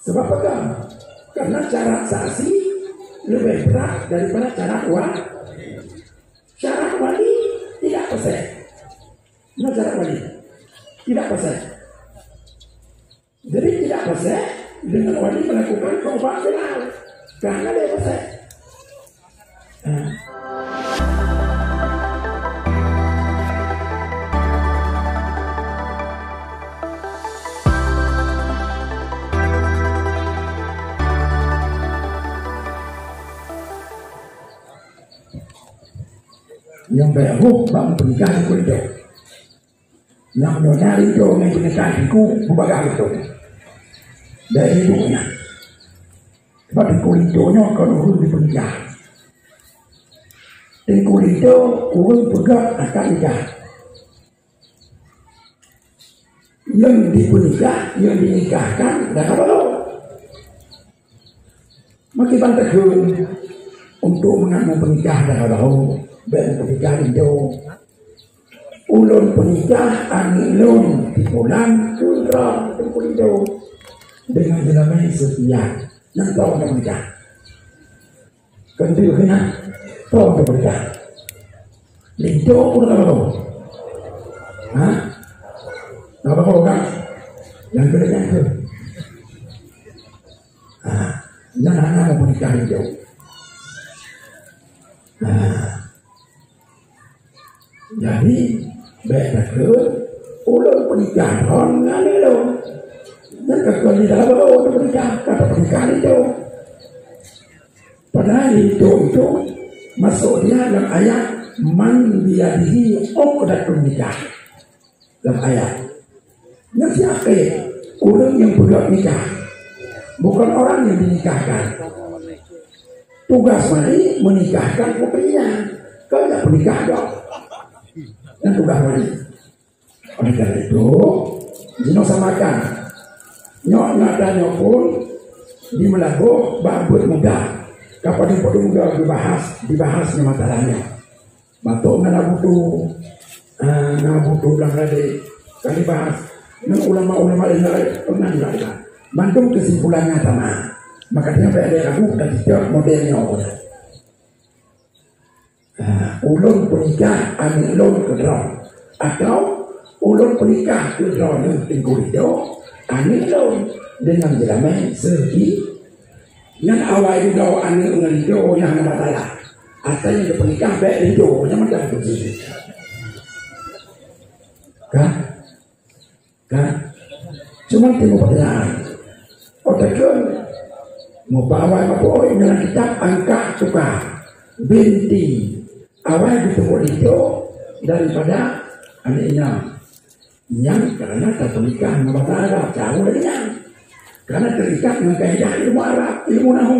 Sebab apa? Karena cara saksi lebih berat daripada cara wali. Cara wali tidak pasal. Nah, cara wali tidak pasal. Jadi tidak pasal dengan wali melakukan taubat final karena dia pasal. Yang baru bang pernikahan itu, yang nyonya itu yang pernikahan itu berbagai itu dari ibunya. Sebab kulitonya kalau urus di pernikahan, di kulito urus bergerak akan nikah. Yang dipunikah, yang dinikahkan dah apa lo? Makin banyak untuk mengambil pernikahan dah tahu. Ben pernikahan itu ulun penikah angilun di bulan Sudra itu dengan jenama setia yang tahu nak menikah kentu kena tahu nak menikah lintu pun tak tahu tak tahu kan yang kedua tu yang anak menikah itu jadi baik ke ulun pernikahan orang itu dan kekuatan di dalam ulun pernikahan kata pernikahan itu padahal itu masuk dia dalam ayat man biyadihi uqdatun nikah dalam ayat yang siapa ulun yang berbuat nikah bukan orang yang dinikahkan tugas wali menikahkan putrinya kalau tidak menikah dong dan tugas wali. Oleh karena itu, dino samakan nyok nadanya pun di melaku barbut muda. Kapan di muda dibahas masalahnya. Batuk nabutu belang lagi kali bahas. Nang ulama lain pernah dilakukan. Bantu kesimpulannya sama. Makanya ada ragu dan tidak modelnya orang. Ulun penikah angilun kedrong atau ulun penikah kedrong yang tinggal itu angilun dengan jelamai segi yang awal itu angilun itu yang ada masalah atau yang penikah baik itu yang macam begitu kan cuma tengok pertanyaan otakkan mau bawa apa yang kitab angka suka binti awal disebut itu daripada anaknya yang karena terpernikahan dengan bahasa Arab jauh dari yang karena terikat dengan kaidah ilmu Arab ilmu nahu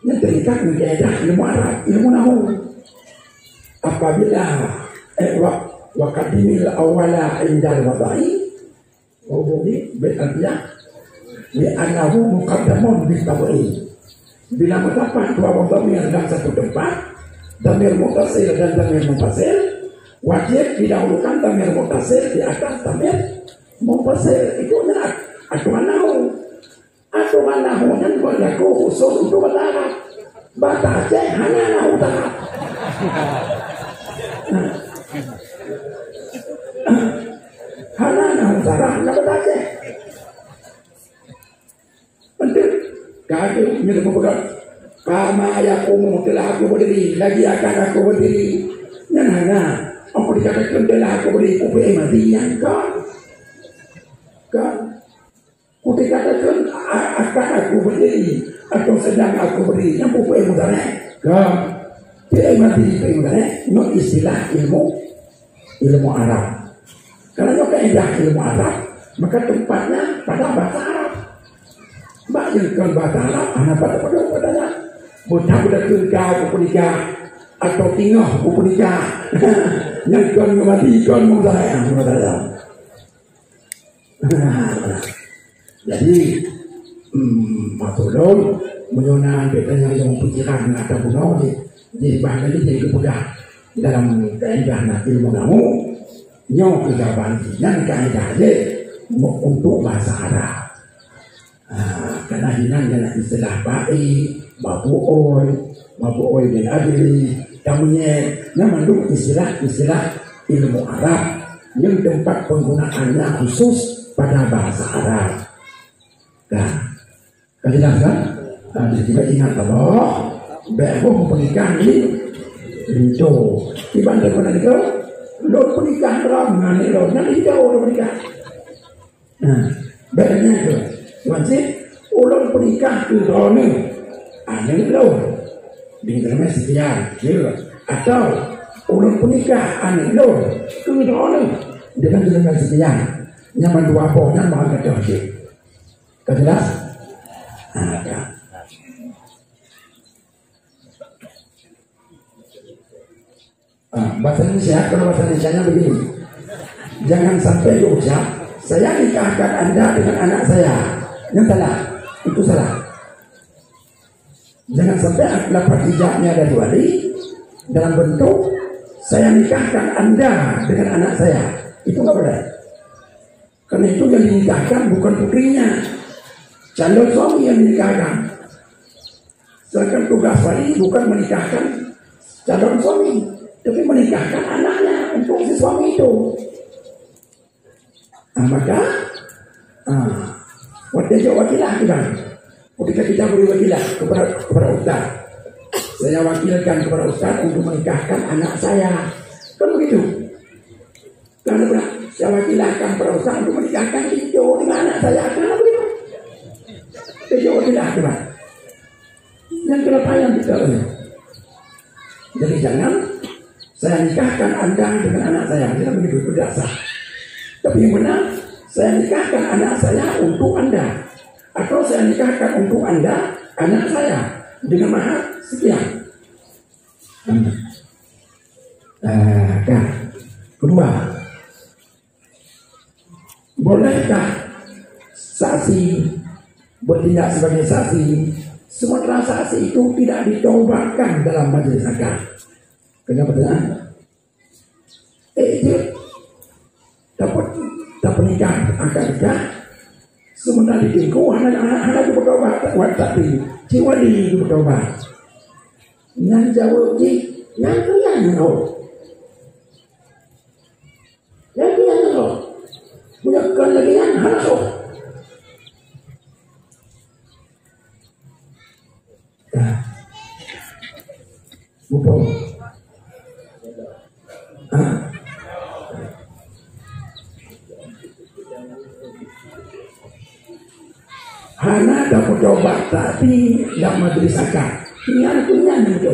yang terikat dengan kaidah ilmu Arab ilmu nahu apabila wakadimil awala indal wadai wabudi berarti li'annahu muqaddamun bitab'i bila mendapat dua dhamir dalam satu tempat, dhamir muttasil dan dhamir munfasil, wajib didahulukan dhamir muttasil di atas dhamir munfasil. Itu aturan nahu yang berlaku khusus untuk bahasa bahasa Aceh hanya nahu tak. Hanya nahu sarah nak bahasa Aceh. Penting. Kaki menjadi pepegang kama yakumu telah aku berdiri lagi akan aku berdiri dan hanya aku dikatakan telah aku berdiri upaya matian kan aku dikatakan akan aku berdiri atau sedang aku berdiri yang upaya mudara kan upaya mati upaya mudara no istilah ilmu Arab karena kaidah ilmu Arab maka tempatnya pada bahasa Arab Bayangkan bahasa Arab, anak pada budak-budak kerja, penikah atau tinggal penikah, yang kan mematikan mudara. Jadi, matulun menyona betanya yang pikiran atau bunuh di bahan ini jadi mudah dalam kaidah ilmu namu, nyok kegaban yang kaidah je untuk bahasa Arab. Karena hinan dengan istilah baik, mabu'oi bin adli, kamunya mengandung istilah-istilah ilmu Arab yang tempat penggunaannya khusus pada bahasa Arab. Nah, kejelaskan, kita ingat Allah, bahwa pernikahan ini itu dibanding dengan itu, lo pernikahan ramah nih lo, nanti jauh lo pernikahan. Nah, bedanya itu, masih ulang pernikahan itu nih, aneh lo, di dalamnya sekian, atau ulang pernikahan aneh lo, itu nih, dengan dalamnya sekian, nyaman dua pohon malah kecil, kejelas, ada. Bahasa Indonesia, kalau bahasa Indonesia begini, jangan sampai diucap saya nikahkan Anda dengan anak saya, yang salah, itu salah. Jangan sampai lafaz ijabnya dari wali dalam bentuk saya nikahkan Anda dengan anak saya, itu nggak boleh. Karena itu yang dinikahkan bukan putrinya, calon suami yang dinikahkan. Sedangkan tugas wali bukan menikahkan calon suami, tapi menikahkan anaknya untuk si suami itu. Maka waktu wakilah kita, ketika kita beri wakilah kepada ustaz, saya wakilkan kepada ustaz untuk menikahkan anak saya, kan begitu. Karena saya wakilkan kepada ustaz untuk menikahkan itu dengan anak saya, karena begitu. Saya wakilah kita. Yang kenapa yang kita ini? Jadi jangan saya nikahkan Anda dengan anak saya, tidak begitu, tidak sah. Tapi yang benar, saya nikahkan anak saya untuk Anda, atau saya nikahkan untuk Anda anak saya dengan mahar sekian. Kedua, bolehkah saksi bertindak sebagai saksi sementara saksi itu tidak ditaubatkan dalam majelis akad? Kenapa pertanyaan? Itu dapat nikah akad nikah sementara ditingku hanya itu bertobat tapi jiwa di bertobat yang jauh di yang punya lagi yang halal. Betul. Hana dapat coba tapi tidak majelis akad. Ini artinya gitu.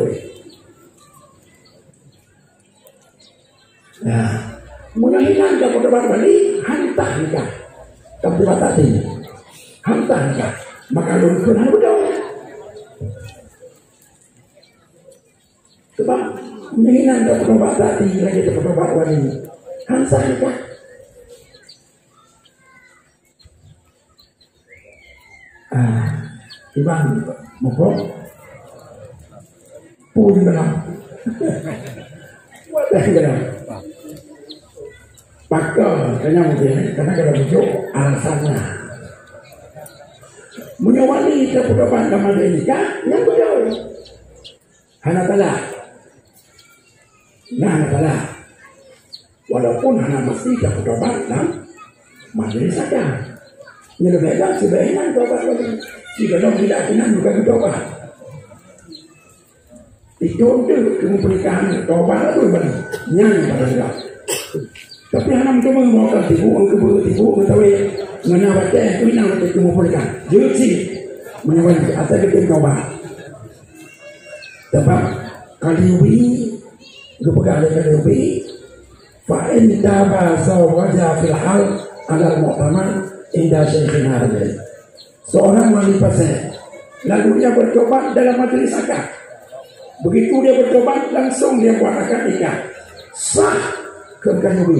Nah, mudah-mudahan dapat coba kembali hantar nikah. Kamu tadi hantar nikah. Maka lu kena betul. Sebab mudah-mudahan dapat coba tadi lagi dapat coba wanita. Hantar nikah. Ibang mukok pun dalam wadah dalam pakal kena mungkin karena kalau bujuk alasannya punya wali kita berdoa sama dia nikah yang betul hana talak walaupun hana mesti kita berdoa dalam majelis saja ini lebih baik sebaiknya berdoa lagi. Jika tidak kenal juga berdoa. Itu untuk pernikahan tobat itu benar. Nyanyi pada dia. Tapi anak itu mengumpulkan tibu mengetahui menawatnya itu menawat itu mengumpulkan. Jadi menawat asal kita tobat. Sebab kaliwi kepegang kaliwi fa'in tabasa wajah fil hal alal mu'tamad indah syekhina hadis. Seorang wanita saya, lalu dia bertobat dalam majelis akad. Begitu dia bertobat, langsung dia buat akad nikah. Sah kekayaan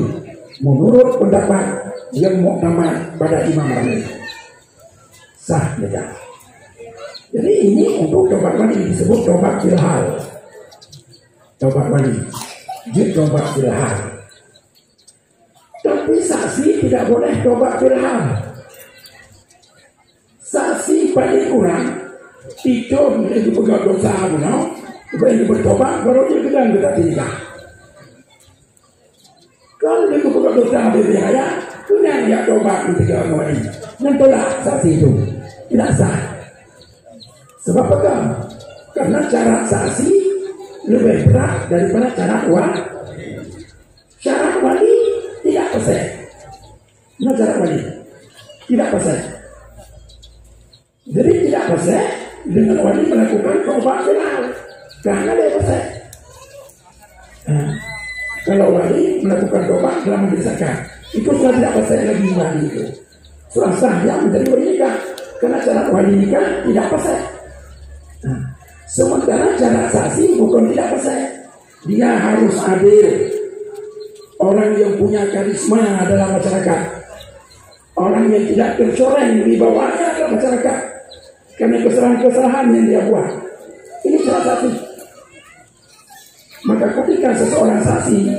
menurut pendapat yang muktamad pada Imam Rabi. Sah nikah. Jadi ini untuk tobat wali disebut tobat filhal. Tobat wali, jadi tobat filhal. Tapi Tapi saksi tidak boleh tobat filham. Saksi paling kurang tidur itu pegang dosa no, kemudian bertobat baru dia bilang kita tinggal. Kalau dia pegang dosa berbahaya, kemudian dia tobat ketika orang ini, dan tolak saksi itu tidak sah. Sebab apa? Karena cara saksi lebih berat daripada cara wali. Cara wali tidak pasal. Nah, cara wali tidak pasal. Jadi tidak pasal dengan wali melakukan tobat final karena dia pasal. Kalau wali melakukan tobat dalam mendesakan itu sudah tidak pasal lagi wali itu. Sudah sah yang menjadi wali nikah karena cara wali nikah tidak pasal. Sementara cara saksi bukan tidak pasal. Dia harus adil. Orang yang punya karisma dalam masyarakat, orang yang tidak tercoreng di bawahnya dalam masyarakat karena kesalahan-kesalahan yang dia buat. Ini cara saksi. Maka ketika seseorang saksi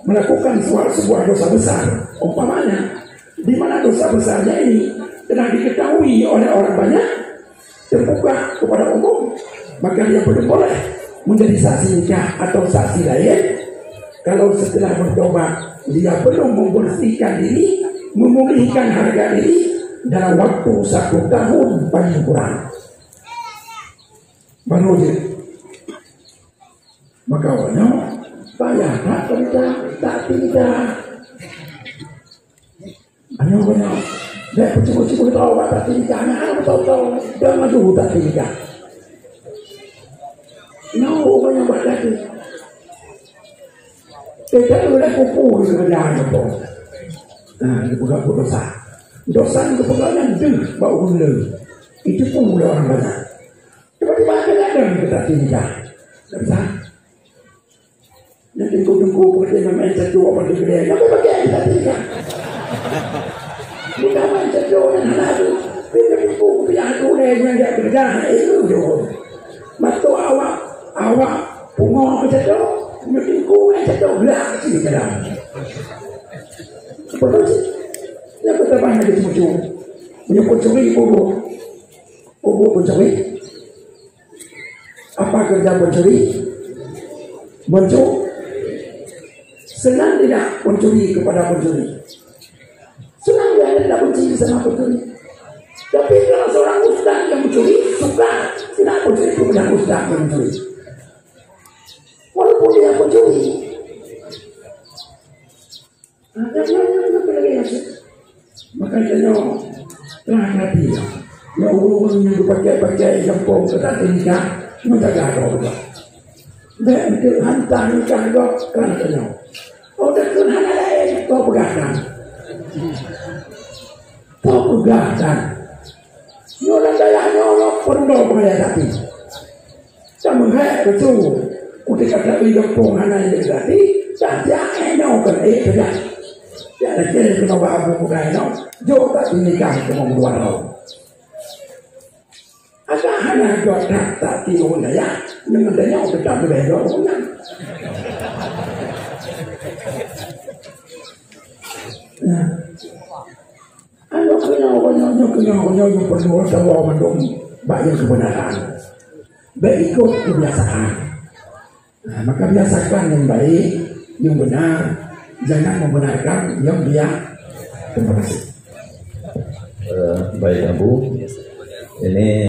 melakukan sebuah dosa besar, umpamanya di mana dosa besarnya ini telah diketahui oleh orang banyak, terbuka kepada umum, maka dia belum boleh menjadi saksi nikah atau saksi lain. Kalau setelah bertobat dia belum membersihkan diri, memulihkan harga diri dalam waktu 1 tahun paling kurang, baru dia. Maka awalnya saya tak tidak. Hanya banyak. Dia cukup tahu tak tidak. Anak tahu jangan dulu tak tidak. No banyak lagi. Tidak boleh kupu di kerjaan itu. Nah, itu bukan dosa. Dosa itu bukan deng bau gula. Itu pun boleh orang banyak. Tiba-tiba ada yang kita tinggal. Tak bisa. Nanti tunggu pergi main satu apa di kedai. Apa pakai kita tinggal? Kita main satu yang lalu. Kita tunggu yang boleh yang dia kerja itu je. Masuk awak pungo macam tu. Mengikut yang satu belah sini ke dalam. Apa sih? Yang pertama ada semua punya pencuri buku pencuri. Apa kerja pencuri? Mencuri. Senang tidak mencuri kepada pencuri? Senang dia tidak mencuri sama pencuri. Tapi kalau seorang ustaz yang mencuri suka tidak mencuri kepada ustaz yang mencuri. Walaupun dia pencuri. Maka dia telah hati. Ya orang yang pakai jempol ketat nikah menjaga doa. Dan itu hantar nikah doa kan dia. Oh dah kan ada kau pegatan. Kau pegatan. Orang daya nyolok perlu menghadapi. Sama kayak itu. Ketika kami jempol anak yang berarti tak dia enak kan kerja. Jadi kita kena bawa buku kaino. Jo tak nikah dengan dua orang. Asal hanya dua tak tiun ya. Dengan dia kita berbeza orang. Nah, anak kena yang perlu tahu mendung banyak kebenaran. Berikut kebiasaan. Nah, maka biasakan yang baik, yang benar, jangan membenarkan yang biak. Terima kasih. Baik Abu, ini